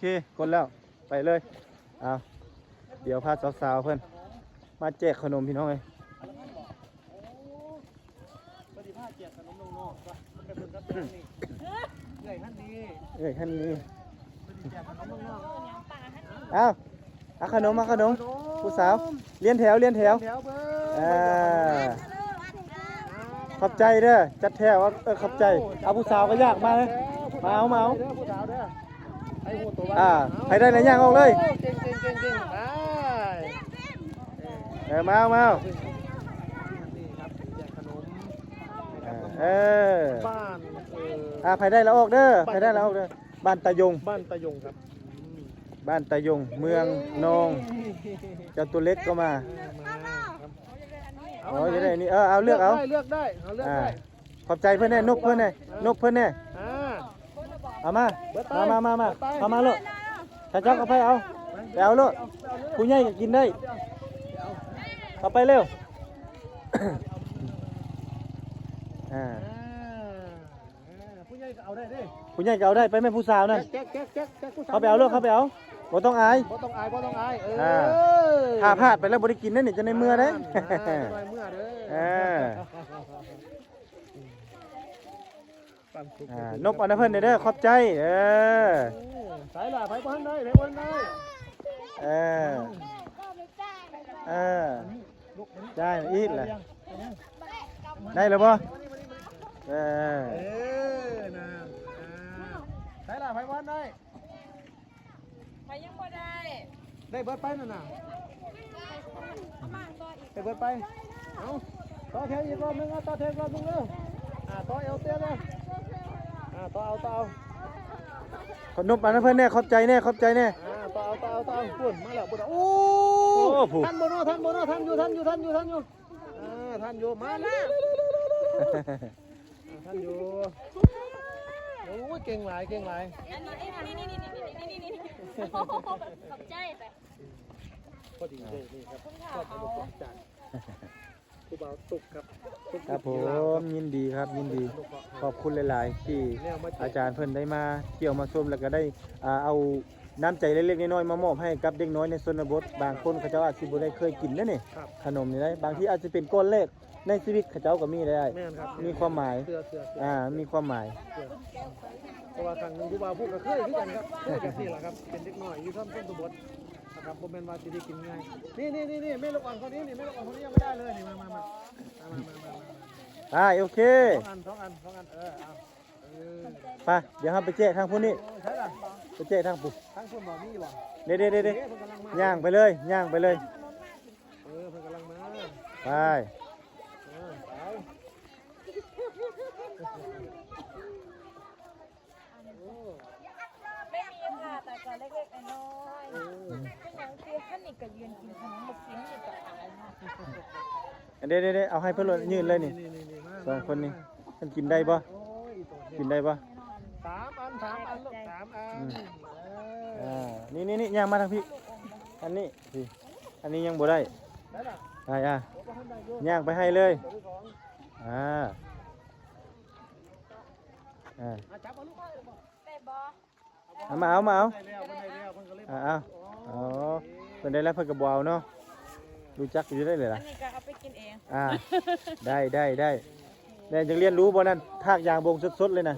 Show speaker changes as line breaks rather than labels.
เคกดแล้วไปเลยเอาเดี๋ยวพาสาวๆเพื่อนมาแจกขนมพี่น้องเลย
ปฏิภาณแจกขนมน้องๆก็มันเป็นครับนี่ใหญ่ท่านนี้
ท่านนี้
ปฏิแจกขนมน้อง
เอาขนมผู้สาวเลี้ยนแถว
ๆแถวเบิ้ง
ขอบใจเด้อจัดแถวขอบใจเอาผู้สาวก็ยากมาเลยมาเอา
ผู้สาวเด้อไอ้หัวตัว
ไปได้ไหนย่างออกเลย
เก่งไป
มาเอา
นี่ครับแจกขนมบ้าน
ไปได้แล้วออกเด้อบ้านตะยง
ครับ
บ้านตะยงเมืองนองเจ้าตัวเล็กก็มาจะได้นี่เอาเลือก
ได้
ขอบใจเพื่อนแน่นกเพื่อนแน่เอามาลูกถ้าเจ้าเอาไปเอาลูกผู้ใหญ่ก็กินได้เอาไปเร็ว
ผู้ใหญ่ก็เอาได้ดิ
ผู้ใหญ่ก็เอาได้ไปแม่ผู้สาวนั่นเขาไปเอาลูกเขาไปเอาบ่ต้องอายถ้าพลาดไปแล้วบ่ได้กินนั่นนี่จะในเมื่อเด้นกอันนั้นเพิ่นเด้อขอบใจ
สายล่ะไปบ้านได้
ได้อีกแหละได้แล้วบ่
สายล่ะไปบ้านได้
ไปยังบ่ได้
เบิดไปนั่นน่ะเบิดไปเอาต่อแถวอีกรอบนึงต่อแถวอีกรอบนึงเร็วต่อเอวเตี้ยเลยต่อเอา
ขนมอันนั้นเพิ่นแน่ขอบใจแน่
ต่อเอาปุ่นมาแล้วปุ่นโอ้ท่านโบโน่ท่านอยู่มาแล้วท่านอยู่โอ้ยเก่งหลาย
อันนี้ขอบใจไป
พอดีเลยนี่ครับก็จะรู้จักผู้บ่าวตุก
ครับผมยินดีขอบคุณหลายๆที่อาจารย์เพิ่นได้มาเที่ยวมาชมแล้วก็ได้เอาน้ำใจเล็กๆน้อยๆมามอบให้กับเด็กน้อยในชนบทบางคนเขาเจ้าอาจจะบ่ได้เคยกินนั่นนี่ขนมนี่ได้บางที่อาจจะเป็นก้อนเล็กในชีวิตเขาเจ้าก็มีได้มีความหมายมีความหมาย
เพราะว่าครั้งนึงผู้บ่าวพูดก็เคยคือกันครับเคยแบบนี้แหละครับเป็นเด็กน้อยอยู่ชนบทนะครับผมเป็นวาสิได้กินง่ายนี่แม่ลูกอ่อนคนนี้แม่ลูกอ่อนคนนี้ยังไม่ได้เลยนี่มา
โอเค
สองอัน
ไปเดี๋ยวเราไปแจกทางพวกนี้ไปแจกทางปุ๊บ
ทางคนบอกมีบ่
เด็ดย่างไปเลย
เพิ่นกำลังมา
ไป
ไม่มีค่ะแต่ก็เล็กๆน้อยๆน้องเตี้ยท่านนี่ก็ยืนกินขนมมากินนี่ก็อายมาก
เด็ดเอาให้เพื่อนยืนเลยนี่สองคนนี้ท่านกินได้ปะ3 อันลูก3 อันนี่ย่างมาทางพี่อันนี้ยังบ่ได้ย่างไปให้เลยมาเอาเป็นได้แล้วเพิ่นกระบอกเนาะรู้จักอยู่ได้เลยล่ะ
อันนี้ก็เอาไปกินเอง
ได้ยังเรียนรู้บ่นั่นทากยางบงสดๆเลยนะ